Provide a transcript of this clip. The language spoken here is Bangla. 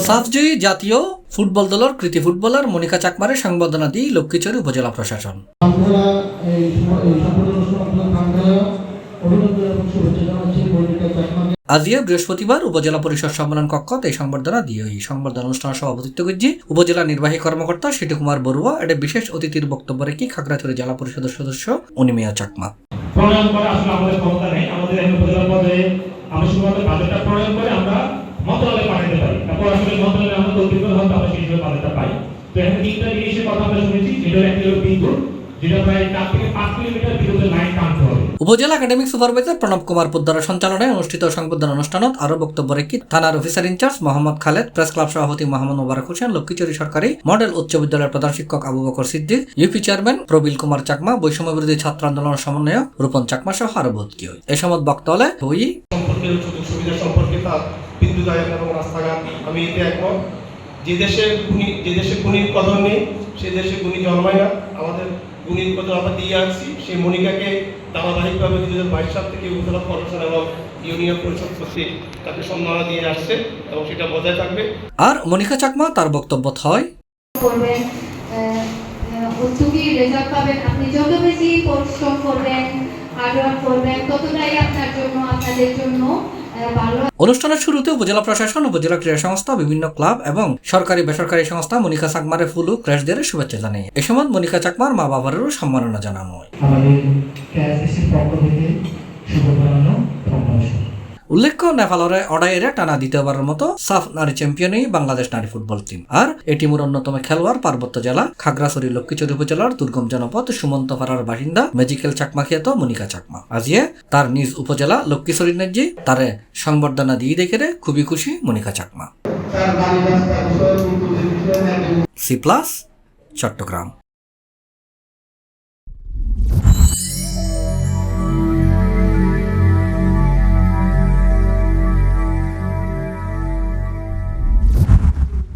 সাফজয়ী জাতীয় ফুটবল দলের কৃতি ফুটবলার মনিকা চাকমারে সংবর্ধনা দিয়ে লক্ষ্মীছড়ি উপজেলা প্রশাসন। আজিয়া বৃহস্পতিবার উপজেলা পরিষদ সম্মেলন কক্ষত এই সংবর্ধনা দিয়ে এই সংবর্ধনা অনুষ্ঠানের সভাপতিত্ব করছি উপজেলা নির্বাহী কর্মকর্তা সিটু কুমার বড়ুয়া। এটা বিশেষ অতিথির বক্তব্য রেখে খাগড়াছড়ি জেলা পরিষদের সদস্য অনিমিয়া চাকমা। প্রণয়ন করা আসলে আমাদের ক্ষমতা নেই, আমাদের উপজেলা পর্যায়ে আমরা শুধুমাত্র বাজেটটা প্রণয়ন করে আমরা মন্ত্রণালয়ে পাঠাতে পারি, তারপর আসলে মন্ত্রণালয়ে আমরা তদবির করে হয়তো আমরা সেই বাজেটটা পাই। তো এখন তিনটা জিনিসের কথা আমরা শুনেছি, যেটা একটি হলো বিদ্যুৎ, যেটা প্রায় 4 থেকে 5 কিলোমিটার বিদ্যুতের লাইন টানতে হবে। উপজেলা একাডেমিক সুপারভাইজার প্রণব কুমার পোদ্দারের সঞ্চালনায় অনুষ্ঠিত সংবর্ধনা অনুষ্ঠানত আরো বক্তব্য রেখে থানার officer in charge Mohammad Khaled, press club সভাপতি মোহাম্মদ মোবারক হোসেন, লক্ষ্মীছড়ি সরকারি মডেল উচ্চ বিদ্যালয়ের প্রধান শিক্ষক আবু বকর সিদ্দিক, ইউপি চেয়ারম্যান প্রবীল কুমার চাকমা, বৈষম্য বিরোধী ছাত্র আন্দোলনের সমন্বয়ক রূপন চাকমা সহ আরো বোধ কি হয়। এই সময় বক্তব্যে হই সম্পর্কে সুযোগ সুবিধা সম্পর্কে তার বিদ্যুতায়ন এবং রাস্তাঘাট, আমি এতে একমত। যে দেশে গুণীর কদর নেই সে দেশে গুণী জন্মায় না। আমাদের গুণীর কদর আমরা দিয়ে আসছি। সেই মনিকাকে ধারাবাহিকভাবে 2022 সাল থেকে উপজেলা প্রশাসন এবং ইউনিয়ন পরিষদ কর্তৃক তাকে সম্মাননা দিয়ে আসছে এবং সেটা বজায় থাকবে। আর মনিকা চাকমা তার বক্তব্য হয় করবেন, উচ্চকি রেজাল্ট পাবেন, আপনি যত বেশি পরিশ্রম করবেন, হার্ড ওয়ার্ক করবেন, ততটাই আপনার জন্য আপনাদের জন্য ভালো। অনুষ্ঠানের শুরুতে উপজেলা প্রশাসন, উপজেলা ক্রীড়া সংস্থা, বিভিন্ন ক্লাব এবং সরকারি বেসরকারি সংস্থা মনিকা চাকমারে ফুল ও ক্রেশ দিয়ে শুভেচ্ছা জানায়। এ সময় মনিকা চাকমার মা বাবারও সম্মাননা জানানো হয়। উল্লেখ্য, নেপালের অডাইরে টানা দ্বিতীয়বারের মতো সাফ নারী চ্যাম্পিয়নই বাংলাদেশ নারী ফুটবল টিম। আর এই টিমের অন্যতম খেলোয়াড় পার্বত্য জেলা খাগড়াছড়ি লক্ষ্মীছড়ি উপজেলার দুর্গম জনপদ সুমন্তপাড়ার বাসিন্দা ম্যাজিক্যাল চাকমা খ্যাত মনিকা চাকমা। আজিয়ে তার নিজ উপজেলা লক্ষ্মীছড়ি নেজি তারে সংবর্ধনা দিয়ে দেখে খুবই খুশি মনিকা চাকমা। সি+, চট্টগ্রাম।